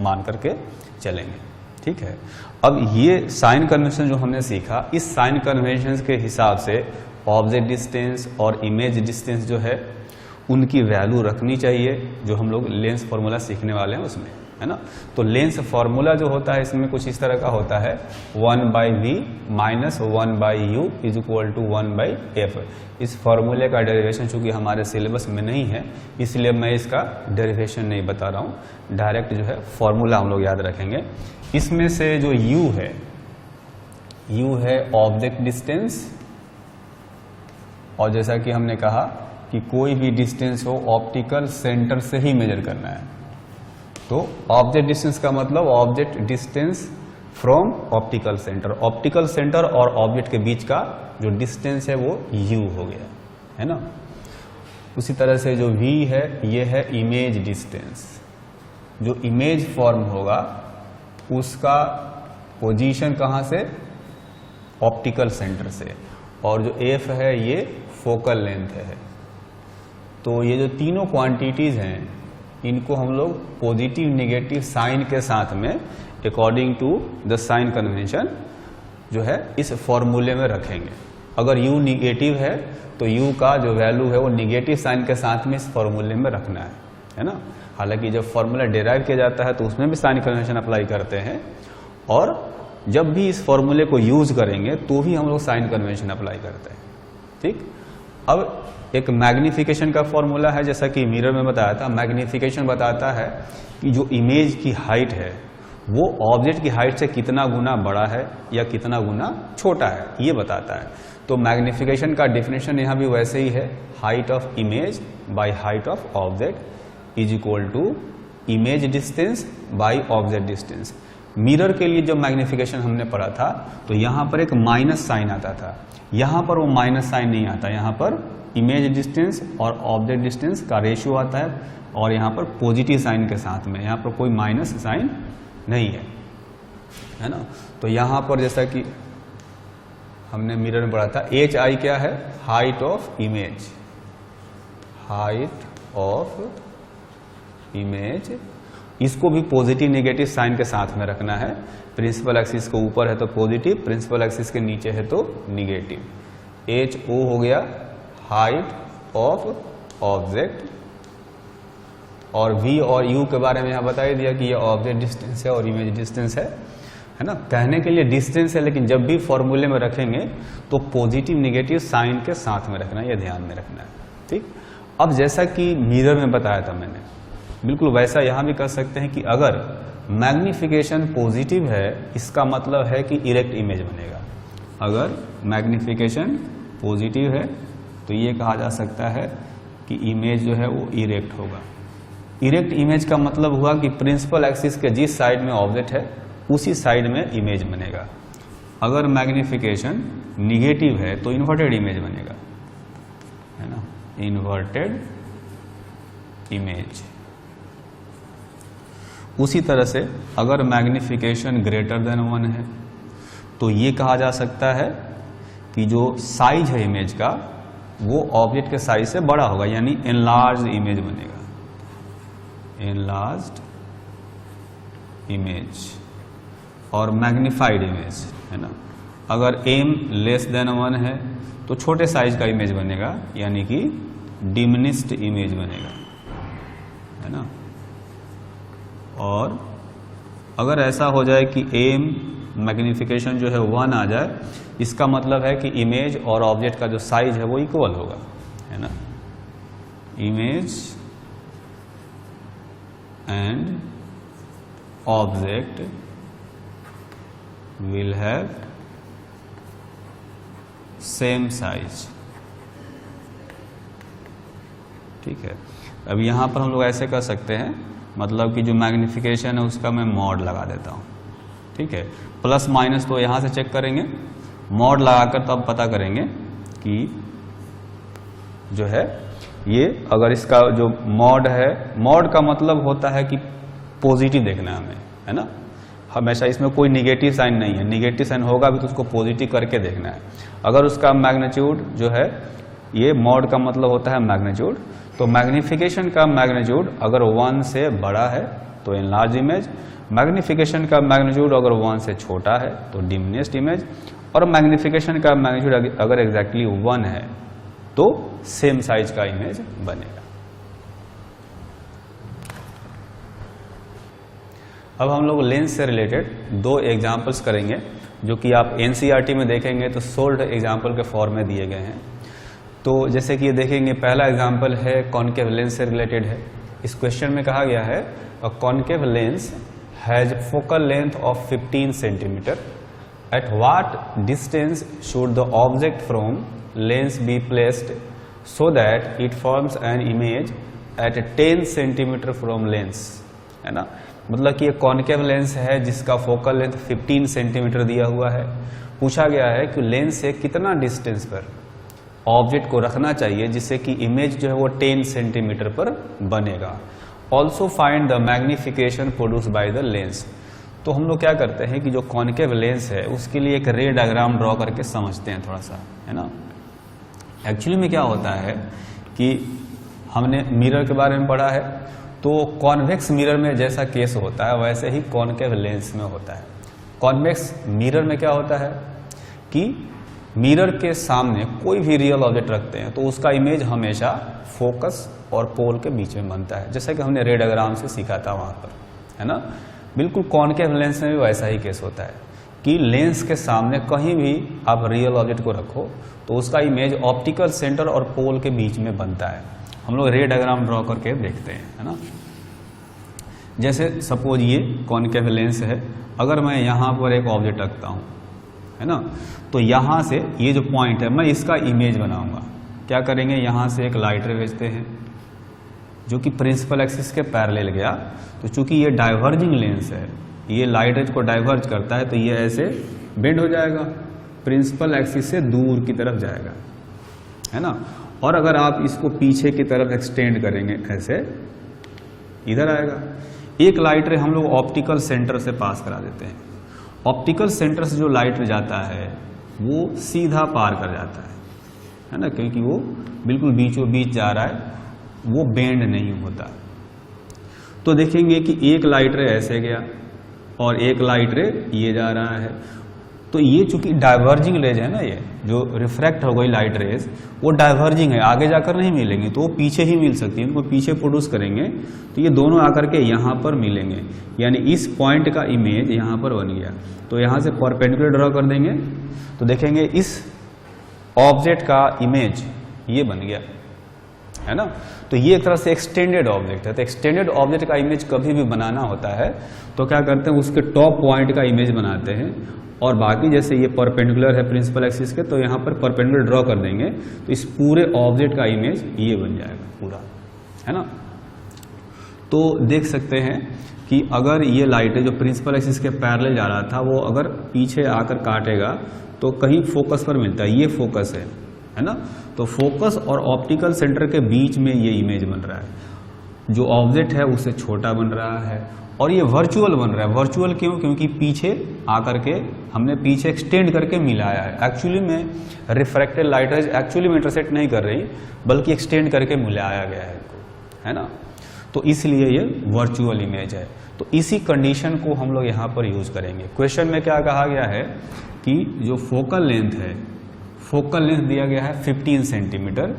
मान करके चलेंगे। ठीक है, अब ये साइन कन्वेंशन जो हमने सीखा, इस साइन कन्वेंशन के हिसाब से ऑब्जेक्ट डिस्टेंस और इमेज डिस्टेंस जो है उनकी वैल्यू रखनी चाहिए, जो हम लोग लेंस फॉर्मूला सीखने वाले हैं उसमें, है ना। तो लेंस फॉर्मूला जो होता है इसमें कुछ इस तरह का होता है, 1/v minus 1/u is equal to 1/f। इस फॉर्मूले का डेरिवेशन चूंकि हमारे सिलेबस में नहीं है इसलिए मैं इसका डेरिवेशन नहीं बता रहा हूँ, डायरेक्ट जो है फॉर्मूला हम लोग याद रखेंगे। इसमें से जो u है ऑब्जेक्ट डिस्टेंस, और जैसा कि हमने कहा कि कोई भी डिस्टेंस हो ऑप्टिकल सेंटर से ही मेजर करना है। तो ऑब्जेक्ट डिस्टेंस का मतलब object distance from optical centre, optical centre और ऑब्जेक्ट के बीच का जो डिस्टेंस है वो u हो गया, है ना। उसी तरह से जो v है ये है इमेज डिस्टेंस, जो इमेज फॉर्म होगा उसका पोजीशन कहाँ से, ऑप्टिकल सेंटर से, और जो f है ये फोकल लेंथ है। तो ये जो तीनों क्वांटिटीज हैं इनको हम लोग पॉजिटिव नेगेटिव साइन के साथ में according to the sign convention जो है इस फॉर्मूले में रखेंगे। अगर u निगेटिव है तो u का जो वैल्यू है वो निगेटिव साइन के साथ में इस फॉर्मूले में रखना है ना। हालांकि जब फॉर्मूला डिराइव किया जाता है तो उसमें भी साइन कन्वेंशन अप्लाई करते हैं, और जब भी इस फॉर्मूले को यूज करेंगे तो भी हम लोग साइन कन्वेंशन अप्लाई करते हैं। ठीक, अब एक मैग्निफिकेशन का फॉर्मूला है, जैसा कि मिरर में बताया था। मैग्निफिकेशन बताता है कि जो इमेज की हाइट है वो ऑब्जेक्ट की हाइट से कितना गुना बड़ा है या कितना गुना छोटा है, ये बताता है। तो मैग्निफिकेशन का डेफिनेशन यहाँ भी वैसे ही है, height of image by height of object is equal to image distance by object distance. Mirror के लिए जब मैग्निफिकेशन हमने पढ़ा था तो यहाँ पर एक माइनस साइन आता था, यहाँ पर वो माइनस साइन नहीं आता, यहाँ पर इमेज डिस्टेंस और ऑब्जेक्ट डिस्टेंस का रेशियो आता है, और यहाँ पर पॉजिटिव साइन के साथ में, यहाँ पर कोई माइनस साइन नहीं है ना। तो यहाँ पर जैसा कि हमने मिरर में पढ़ा था, HI क्या है, height of image, height of image, इसको भी पॉजिटिव नेगेटिव साइन के साथ में रखना है। प्रिंसिपल एक्सिस के ऊपर है तो पॉजिटिव, प्रिंसिपल एक्सिस के नीचे है तो निगेटिव। HO हो गया हाइट ऑफ ऑब्जेक्ट, और V और U के बारे में यहाँ बता ही दिया कि ये ऑब्जेक्ट डिस्टेंस है और इमेज डिस्टेंस है ना। कहने के लिए डिस्टेंस है, लेकिन जब भी फॉर्मूले में रखेंगे तो पॉजिटिव नेगेटिव साइन के साथ में रखना है, यह ध्यान में रखना है। ठीक, अब जैसा कि मिरर में बताया था मैंने, बिल्कुल वैसा यहाँ भी कर सकते हैं कि अगर मैग्निफिकेशन पॉजिटिव है इसका मतलब है कि इरेक्ट इमेज बनेगा। अगर मैग्निफिकेशन पॉजिटिव है तो ये कहा जा सकता है कि इमेज जो है वो इरेक्ट होगा। इरेक्ट इमेज का मतलब हुआ कि प्रिंसिपल एक्सिस के जिस साइड में ऑब्जेक्ट है उसी साइड में इमेज बनेगा। अगर मैग्निफिकेशन निगेटिव है तो इन्वर्टेड इमेज बनेगा, है ना, इन्वर्टेड इमेज। उसी तरह से अगर मैग्निफिकेशन ग्रेटर देन 1 है तो ये कहा जा सकता है कि जो साइज है इमेज का वो ऑब्जेक्ट के साइज से बड़ा होगा, यानी एनलार्ज्ड इमेज बनेगा, एनलार्ज्ड इमेज और मैग्निफाइड इमेज, है ना। अगर m लेस देन 1 है तो छोटे साइज का इमेज बनेगा, यानी कि डिमिनिश्ड इमेज बनेगा, है ना। और अगर ऐसा हो जाए कि m मैग्निफिकेशन जो है 1 आ जाए, इसका मतलब है कि इमेज और ऑब्जेक्ट का जो साइज है वो इक्वल होगा, है ना। Image and object will have same size. ठीक है, अब यहां पर हम लोग ऐसे कर सकते हैं, मतलब कि जो मैग्निफिकेशन है उसका मैं मॉड लगा देता हूं। ठीक है, प्लस माइनस तो यहां से चेक करेंगे, मॉड लगाकर तब पता करेंगे कि जो है ये अगर इसका जो मॉड है, मॉड का मतलब होता है कि पॉजिटिव देखना है हमें, है ना, हमेशा इसमें कोई निगेटिव साइन नहीं है, निगेटिव साइन होगा भी तो उसको पॉजिटिव करके देखना है। अगर उसका मैग्नीट्यूड जो है, ये मॉड का मतलब होता है मैग्नीट्यूड, तो मैग्निफिकेशन का मैग्नीट्यूड अगर 1 से बड़ा है तो एनलार्ज इमेज, मैग्निफिकेशन का मैग्नीट्यूड अगर 1 से छोटा है तो डिमिनिश्ड इमेज, और मैग्निफिकेशन का मैग्नीट्यूड अगर एग्जैक्टली 1 है तो सेम साइज का इमेज बनेगा। अब हम लोग लेंस से रिलेटेड 2 एग्जाम्पल्स करेंगे जो कि आप एनसीईआरटी में देखेंगे तो सोल्ड एग्जाम्पल के फॉर्म में दिए गए हैं। तो जैसे कि ये देखेंगे, पहला एग्जाम्पल है कॉनकेव लेंस से रिलेटेड है। इस क्वेश्चन में कहा गया है a concave lens has focal length of 15 centimetre, at what distance should the object from lens be placed so that it forms an image at 10 centimetre from lens, है ना। मतलब कि ये कॉनकेव लेंस है जिसका फोकल लेंथ 15 सेंटीमीटर दिया हुआ है। पूछा गया है कि लेंस से कितना डिस्टेंस पर ऑब्जेक्ट को रखना चाहिए जिससे कि इमेज जो है वो 10 सेंटीमीटर पर बनेगा। Also find the magnification produce by the lens. तो हम लोग क्या करते हैं कि जो कॉनकेव लेंस है उसके लिए एक रे डायग्राम ड्रॉ करके समझते हैं थोड़ा सा, है ना। एक्चुअली में क्या होता है कि हमने मिरर के बारे में पढ़ा है, तो कॉन्वेक्स मिरर में जैसा केस होता है वैसे ही कॉनकेव लेंस में होता है। कॉन्वेक्स मिरर में क्या होता है कि मिरर के सामने कोई भी रियल ऑब्जेक्ट रखते हैं तो उसका इमेज हमेशा फोकस और पोल के बीच में बनता है, जैसा कि हमने रे डायग्राम से सीखा था वहां पर, है ना। बिल्कुल कॉनकेव लेंस में भी वैसा ही केस होता है कि लेंस के सामने कहीं भी आप रियल ऑब्जेक्ट को रखो तो उसका इमेज ऑप्टिकल सेंटर और पोल के बीच में बनता है। हम लोग रे डायग्राम ड्रॉ करके देखते हैं, है ना। जैसे सपोज ये कॉनकेव लेंस है, अगर मैं यहाँ पर एक ऑब्जेक्ट रखता हूँ, है ना, तो यहाँ से ये जो पॉइंट है मैं इसका इमेज बनाऊंगा। क्या करेंगे, यहाँ से एक लाइट रे भेजते हैं जो कि प्रिंसिपल एक्सिस के पैरेलल गया, तो चूंकि ये डाइवर्जिंग लेंस है, ये लाइट रे को डाइवर्ज करता है तो ये ऐसे बेंड हो जाएगा, प्रिंसिपल एक्सिस से दूर की तरफ जाएगा, है ना। और अगर आप इसको पीछे की तरफ एक्सटेंड करेंगे ऐसे, इधर आएगा। एक लाइट रे हम लोग ऑप्टिकल सेंटर से पास करा देते हैं। ऑप्टिकल सेंटर से जो लाइट रे जाता है वो सीधा पार कर जाता है ना, क्योंकि वो बिल्कुल बीचों बीच जा रहा है, वो बेंड नहीं होता। तो देखेंगे कि एक लाइट रे ऐसे गया और एक लाइट रे ये जा रहा है, तो ये चूंकि डाइवर्जिंग रेज है ना, ये जो रिफ्रैक्ट हो गई लाइट रेज वो डाइवर्जिंग है, आगे जाकर नहीं मिलेंगे, तो वो पीछे ही मिल सकती है। इनको पीछे प्रोड्यूस करेंगे तो ये दोनों आकर के यहाँ पर मिलेंगे, यानी इस पॉइंट का इमेज यहाँ पर बन गया। तो यहाँ से परपेंडिकुलर ड्रॉ कर देंगे तो देखेंगे इस ऑब्जेक्ट का इमेज ये बन गया, है ना। तो ये एक तरह से एक्सटेंडेड ऑब्जेक्ट है। तो एक्सटेंडेड ऑब्जेक्ट का इमेज कभी भी बनाना होता है तो क्या करते हैं, उसके टॉप पॉइंट का इमेज बनाते हैं, और बाकी जैसे ये परपेंडिकुलर है प्रिंसिपल एक्सिस के तो यहाँ पर परपेंडिकुलर ड्रॉ कर देंगे तो इस पूरे ऑब्जेक्ट का इमेज ये बन जाएगा पूरा, है ना। तो देख सकते हैं कि अगर ये लाइट है जो प्रिंसिपल एक्सिस के पैरेलल जा रहा था वो अगर पीछे आकर काटेगा तो कहीं फोकस पर मिलता है, ये फोकस है ना। तो फोकस और ऑप्टिकल सेंटर के बीच में ये इमेज बन रहा है, जो ऑब्जेक्ट है उससे छोटा बन रहा है और ये वर्चुअल बन रहा है। वर्चुअल क्यों, क्योंकि पीछे आकर के हमने पीछे एक्सटेंड करके मिलाया है। एक्चुअली में रिफ्रैक्टेड लाइट रेज एक्चुअली में इंटरसेक्ट नहीं कर रही बल्कि एक्सटेंड करके मिलाया गया है इनको, है ना। तो इसलिए ये वर्चुअल इमेज है। तो इसी कंडीशन को हम लोग यहाँ पर यूज करेंगे। क्वेश्चन में क्या कहा गया है कि जो फोकल लेंथ है, फोकल लेंथ दिया गया है 15 सेंटीमीटर,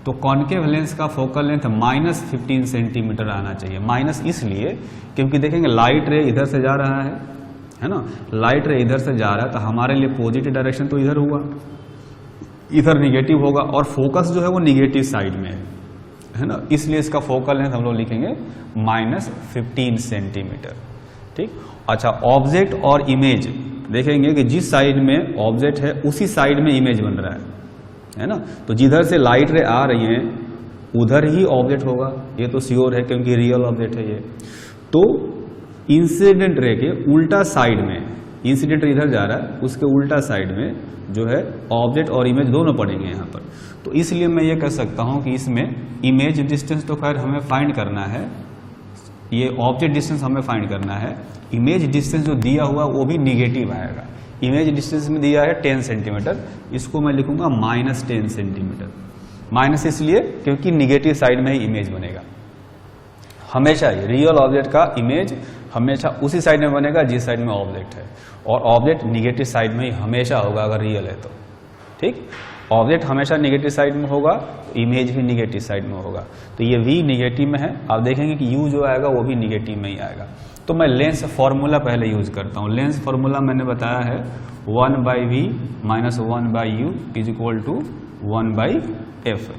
तो कॉनकेव लेंस का फोकल लेंथ -15 सेंटीमीटर आना चाहिए। माइनस इसलिए क्योंकि देखेंगे लाइट रे इधर से जा रहा है ना, लाइट रे इधर से जा रहा है तो हमारे लिए पॉजिटिव डायरेक्शन तो इधर हुआ, इधर निगेटिव होगा और फोकस जो है वो निगेटिव साइड में है ना, इसलिए इसका फोकल लेंथ हम लोग लिखेंगे -15 सेंटीमीटर। ठीक, अच्छा, ऑब्जेक्ट और इमेज देखेंगे कि जिस साइड में ऑब्जेक्ट है उसी साइड में इमेज बन रहा है ना। तो जिधर से लाइट रे आ रही है उधर ही ऑब्जेक्ट होगा, ये तो श्योर है क्योंकि रियल ऑब्जेक्ट है ये। तो इंसिडेंट रे के उल्टा साइड में इंसिडेंट इधर जा रहा है, उसके उल्टा साइड में जो है ऑब्जेक्ट और इमेज दोनों पड़ेंगे यहाँ पर। तो इसलिए मैं ये कह सकता हूँ कि इसमें इमेज डिस्टेंस तो खैर हमें फाइंड करना है, ये ऑब्जेक्ट डिस्टेंस हमें फाइंड करना है। इमेज डिस्टेंस जो दिया हुआ वो भी निगेटिव आएगा। इमेज डिस्टेंस में दिया है 10 सेंटीमीटर, इसको मैं लिखूंगा -10 सेंटीमीटर। माइनस इसलिए क्योंकि निगेटिव साइड में ही इमेज बनेगा। हमेशा ही रियल ऑब्जेक्ट का इमेज हमेशा उसी साइड में बनेगा जिस साइड में ऑब्जेक्ट है, और ऑब्जेक्ट निगेटिव साइड में ही हमेशा होगा अगर रियल है तो। ठीक, ऑब्जेक्ट हमेशा निगेटिव साइड में होगा, इमेज भी निगेटिव साइड में होगा। तो ये v निगेटिव में है, आप देखेंगे कि u जो आएगा वो भी निगेटिव में ही आएगा। तो मैं लेंस फॉर्मूला पहले यूज करता हूँ। लेंस फॉर्मूला मैंने बताया है 1/v - 1/u = 1/f।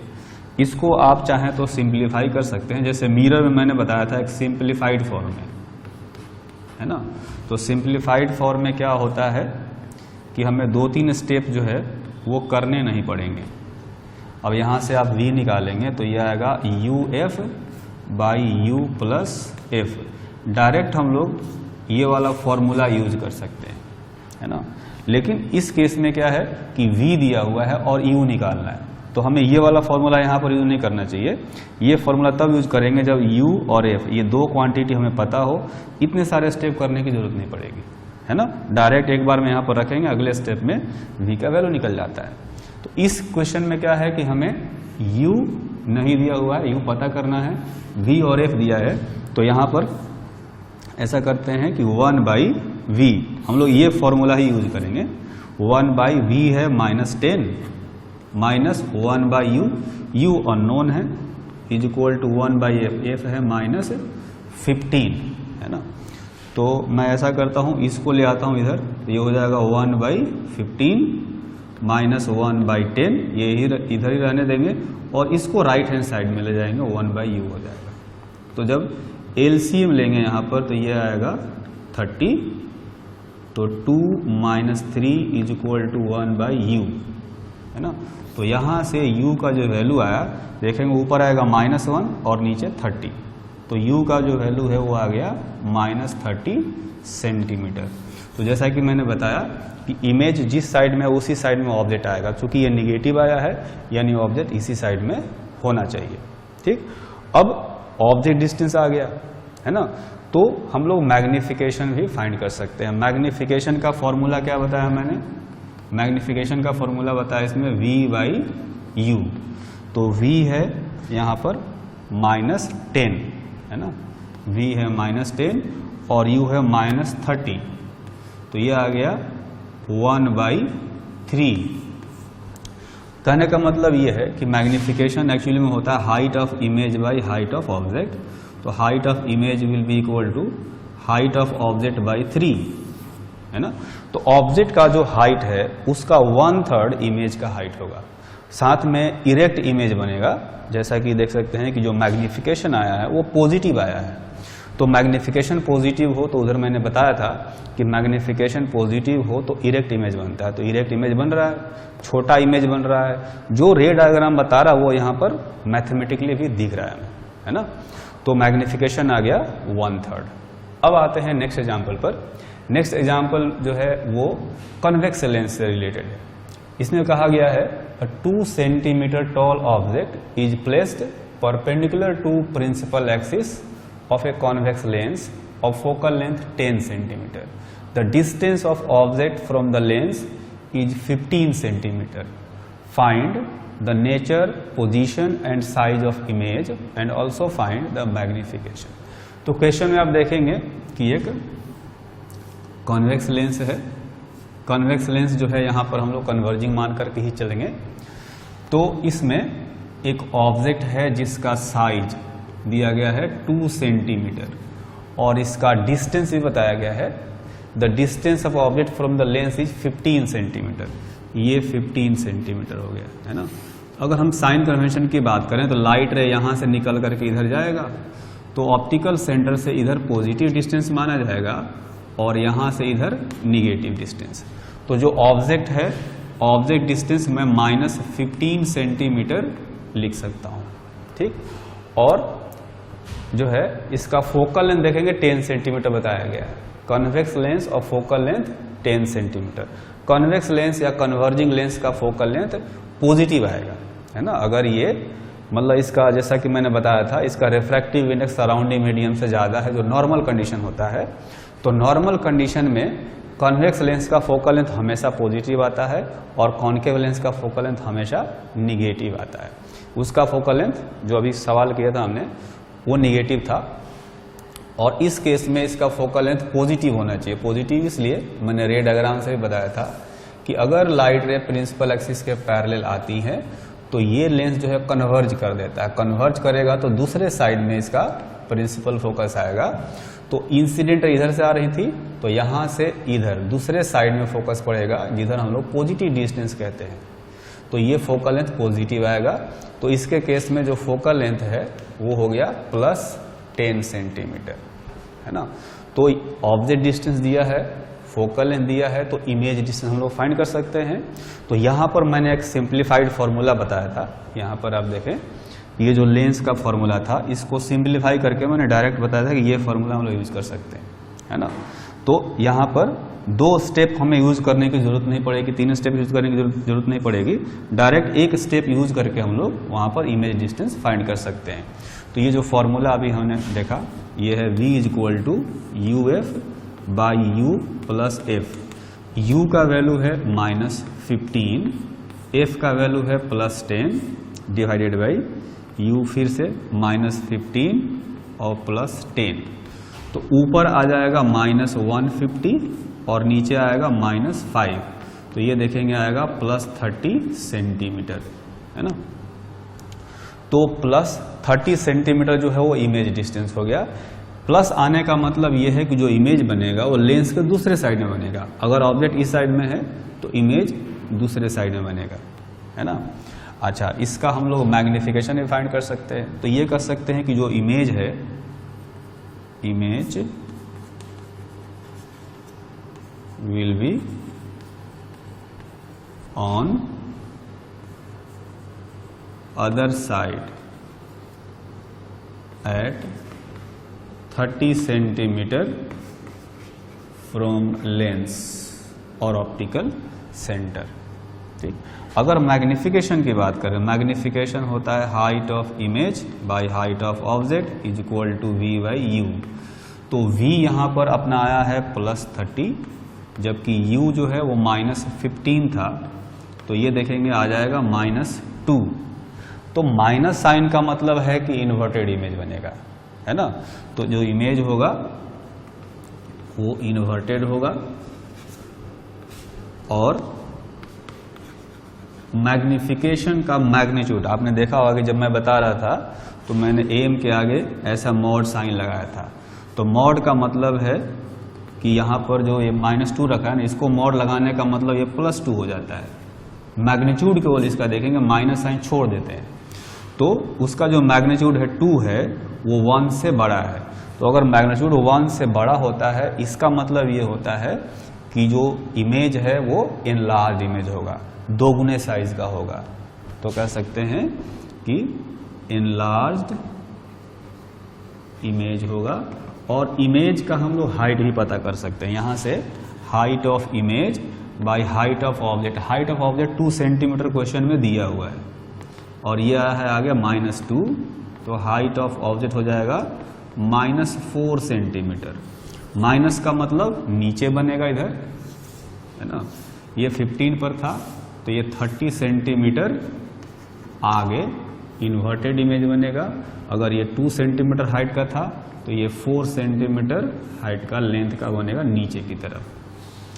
इसको आप चाहें तो सिंप्लीफाई कर सकते हैं, जैसे मिरर में मैंने बताया था एक सिंप्लीफाइड फॉर्म में, है ना। तो सिंप्लीफाइड फॉर्म में क्या होता है कि हमें 2-3 स्टेप जो है वो करने नहीं पड़ेंगे। अब यहाँ से आप v निकालेंगे तो यह आएगा uf/u + f। डायरेक्ट हम लोग ये वाला फॉर्मूला यूज कर सकते हैं, है ना। लेकिन इस केस में क्या है कि v दिया हुआ है और u निकालना है, तो हमें ये वाला फॉर्मूला यहाँ पर यूज नहीं करना चाहिए। ये फॉर्मूला तब यूज करेंगे जब u और f ये दो क्वांटिटी हमें पता हो, इतने सारे स्टेप करने की जरूरत नहीं पड़ेगी, है ना। डायरेक्ट एक बार में यहाँ पर रखेंगे, अगले स्टेप में v का वैल्यू निकल जाता है। तो इस क्वेश्चन में क्या है कि हमें u नहीं दिया हुआ है, u पता करना है, v और f दिया है। तो यहाँ पर ऐसा करते हैं कि 1/v, हम लोग ये फॉर्मूला ही यूज करेंगे। 1/v है -10 - 1/u, u अननोन है, = 1/f, f है -15, है ना। तो मैं ऐसा करता हूँ, इसको ले आता हूँ इधर, ये हो जाएगा 1/15 - 1/10, ये इधर ही रहने देंगे, और इसको राइट हैंड साइड में ले जाएंगे, 1/u हो जाएगा। तो जब एलसीएम लेंगे यहाँ पर तो ये आएगा 30, तो 2 - 3 = 1/u, है ना। तो यहाँ से u का जो वैल्यू आया, देखेंगे ऊपर आएगा -1 और नीचे 30, तो u का जो वैल्यू है वो आ गया -30 सेंटीमीटर। तो जैसा कि मैंने बताया कि इमेज जिस साइड में है उसी साइड में ऑब्जेक्ट आएगा, क्योंकि ये निगेटिव आया है यानी ऑब्जेक्ट इसी साइड में होना चाहिए। ठीक, अब ऑब्जेक्ट डिस्टेंस आ गया, है ना। तो हम लोग मैग्निफिकेशन भी फाइंड कर सकते हैं। मैग्निफिकेशन का फॉर्मूला क्या बताया मैंने? मैग्निफिकेशन का फॉर्मूला बताया इसमें v/u। तो v है यहाँ पर -10, है ना, v है -10 और u है -30, तो ये आ गया 1/3। कहने का मतलब ये है कि मैग्निफिकेशन एक्चुअली में होता है height of image by height of object. तो height of image will be equal to height of object by 3, है ना। तो ऑब्जेक्ट का जो हाइट है उसका 1/3 इमेज का हाइट होगा। साथ में इरेक्ट इमेज बनेगा, जैसा कि देख सकते हैं कि जो मैग्निफिकेशन आया है वो पॉजिटिव आया है। तो मैग्निफिकेशन पॉजिटिव हो तो उधर मैंने बताया था कि मैग्निफिकेशन पॉजिटिव हो तो इरेक्ट इमेज बनता है। तो इरेक्ट इमेज बन रहा है, छोटा इमेज बन रहा है। जो रे डायग्राम बता रहा है वो यहाँ पर मैथमेटिकली भी दिख रहा है ना। तो मैग्निफिकेशन आ गया 1/3। अब आते हैं नेक्स्ट एग्जाम्पल पर। नेक्स्ट एग्जाम्पल जो है वो कन्वेक्स लेंस से रिलेटेड है। इसमें कहा गया है 2 centimetre tall object is placed perpendicular to principal axis of a convex lens of focal length 10 centimeter. The distance of object from the lens is 15 centimeter. Find the nature, position and size of image and also find the magnification. तो question में आप देखेंगे कि एक convex lens है। Convex lens जो है यहाँ पर हम लोग कन्वर्जिंग मान करके ही चलेंगे। तो इसमें एक ऑब्जेक्ट है जिसका साइज दिया गया है 2 सेंटीमीटर और इसका डिस्टेंस भी बताया गया है। The distance of object from the lens is 15 centimetre. ये 15 सेंटीमीटर हो गया, है ना। अगर हम साइन कन्वेंशन की बात करें तो लाइट रे यहाँ से निकल करके इधर जाएगा, तो ऑप्टिकल सेंटर से इधर पॉजिटिव डिस्टेंस माना जाएगा और यहाँ से इधर निगेटिव डिस्टेंस। तो जो ऑब्जेक्ट है, ऑब्जेक्ट डिस्टेंस मैं -15 सेंटीमीटर लिख सकता हूँ। ठीक, और जो है इसका फोकल लेंथ देखेंगे 10 सेंटीमीटर बताया गया है। कॉन्वेक्स लेंस और focal length 10 centimetre. Convex lens या कन्वर्जिंग लेंस का फोकल लेंथ पॉजिटिव आएगा, है ना। अगर ये मतलब इसका जैसा कि मैंने बताया था, इसका रिफ्रैक्टिव इंडेक्स सराउंडिंग मीडियम से ज़्यादा है, जो नॉर्मल कंडीशन होता है, तो नॉर्मल कंडीशन में कॉन्वेक्स लेंस का फोकल लेंथ हमेशा पॉजिटिव आता है और कॉन्केव लेंस का फोकल लेंथ हमेशा निगेटिव आता है। उसका फोकल लेंथ जो अभी सवाल किया था हमने वो निगेटिव था, और इस केस में इसका फोकल लेंथ पॉजिटिव होना चाहिए। पॉजिटिव इसलिए मैंने रे डायग्राम से भी बताया था कि अगर लाइट रे प्रिंसिपल एक्सिस के पैरेलल आती है तो ये लेंस जो है कन्वर्ज कर देता है। कन्वर्ज करेगा तो दूसरे साइड में इसका प्रिंसिपल फोकस आएगा। तो इंसिडेंट इधर से आ रही थी तो यहाँ से इधर दूसरे साइड में फोकस पड़ेगा, जिधर हम लोग पॉजिटिव डिस्टेंस कहते हैं। तो ये फोकल लेंथ पॉजिटिव आएगा। तो इसके केस में जो फोकल लेंथ है वो हो गया +10 सेंटीमीटर, है ना। तो ऑब्जेक्ट डिस्टेंस दिया है, फोकल लेंथ दिया है, तो इमेज डिस्टेंस हम लोग फाइंड कर सकते हैं। तो यहाँ पर मैंने एक सिंप्लीफाइड फॉर्मूला बताया था। यहाँ पर आप देखें, ये जो लेंस का फॉर्मूला था इसको सिंप्लीफाई करके मैंने डायरेक्ट बताया था कि ये फॉर्मूला हम लोग यूज कर सकते हैं, है ना। तो यहाँ पर 2 स्टेप हमें यूज करने की जरूरत नहीं पड़ेगी, 3 स्टेप यूज करने की जरूरत नहीं पड़ेगी। डायरेक्ट एक स्टेप यूज करके हम लोग वहाँ पर इमेज डिस्टेंस फाइंड कर सकते हैं। तो ये जो फॉर्मूला अभी हमने देखा ये है V = UF by U + F। U का वैल्यू है -15, F का वैल्यू है +10 डिवाइडेड बाई U फिर से -15 और +10। तो ऊपर आ जाएगा -150 और नीचे आएगा -5। तो ये देखेंगे आएगा +30 सेंटीमीटर, है ना। तो +30 सेंटीमीटर जो है वो इमेज डिस्टेंस हो गया। प्लस आने का मतलब ये है कि जो इमेज बनेगा वो लेंस के दूसरे साइड में बनेगा। अगर ऑब्जेक्ट इस साइड में है तो इमेज दूसरे साइड में बनेगा, है ना। अच्छा, इसका हम लोग मैग्निफिकेशन भी फाइंड कर सकते हैं। तो ये कर सकते हैं कि जो इमेज है, image will be on other side at 30 centimetre from lens और ऑप्टिकल सेंटर। ठीक, अगर मैग्निफिकेशन की बात करें, मैग्निफिकेशन होता है height of image by height of object = V/U। तो V यहाँ पर अपना आया है +30, जबकि U जो है वो -15 था। तो ये देखेंगे आ जाएगा -2। तो माइनस साइन का मतलब है कि इन्वर्टेड इमेज बनेगा, है ना। तो जो इमेज होगा वो इन्वर्टेड होगा। और मैग्निफिकेशन का मैग्नीट्यूड आपने देखा होगा कि जब मैं बता रहा था तो मैंने एम के आगे ऐसा मॉड साइन लगाया था। तो मॉड का मतलब है कि यहाँ पर जो ये -2 रखा है ना, इसको मॉड लगाने का मतलब ये +2 हो जाता है। मैग्नीट्यूड केवल इसका देखेंगे, माइनस साइन छोड़ देते हैं। तो उसका जो मैग्नीट्यूड है 2 है वो 1 से बड़ा है। तो अगर मैग्नीट्यूड 1 से बड़ा होता है, इसका मतलब ये होता है कि जो इमेज है वो एनलार्ज इमेज होगा, 2 गुने साइज का होगा। तो कह सकते हैं कि एनलार्ज्ड इमेज होगा। और इमेज का हम लोग हाइट भी पता कर सकते हैं। यहाँ से height of image by height of object. Height of object 2 centimetre question में दिया हुआ है और ये है आगे -2। तो हाइट ऑफ ऑब्जेक्ट हो जाएगा -4 सेंटीमीटर। माइनस का मतलब नीचे बनेगा इधर, है ना। ये 15 पर था तो ये 30 सेंटीमीटर आगे इन्वर्टेड इमेज बनेगा। अगर ये 2 सेंटीमीटर हाइट का था तो ये 4 सेंटीमीटर हाइट का लेंथ का बनेगा नीचे की तरफ,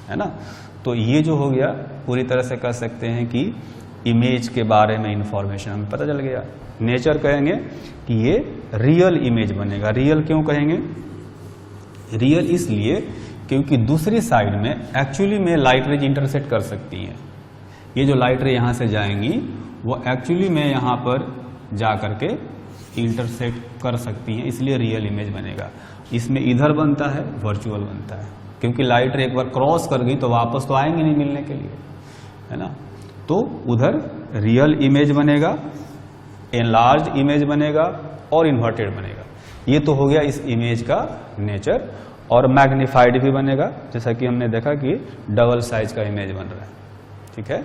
है ना। तो ये जो हो गया पूरी तरह से कह सकते हैं कि इमेज के बारे में इंफॉर्मेशन हमें पता चल गया। नेचर कहेंगे कि ये रियल इमेज बनेगा। रियल क्यों कहेंगे? रियल इसलिए क्योंकि दूसरी साइड में एक्चुअली में लाइट रेज इंटरसेक्ट कर सकती हैं। ये जो लाइट रे यहाँ से जाएंगी वो एक्चुअली में यहाँ पर जा करके इंटरसेक्ट कर सकती हैं, इसलिए रियल इमेज बनेगा। इसमें इधर बनता है, वर्चुअल बनता है, क्योंकि लाइट रे एक बार क्रॉस कर गई तो वापस तो आएंगे नहीं मिलने के लिए, है ना। तो उधर रियल इमेज बनेगा, एनलार्ज इमेज बनेगा और इन्वर्टेड बनेगा। ये तो हो गया इस इमेज का नेचर। और मैग्नीफाइड भी बनेगा, जैसा कि हमने देखा कि डबल साइज का इमेज बन रहा है। ठीक है।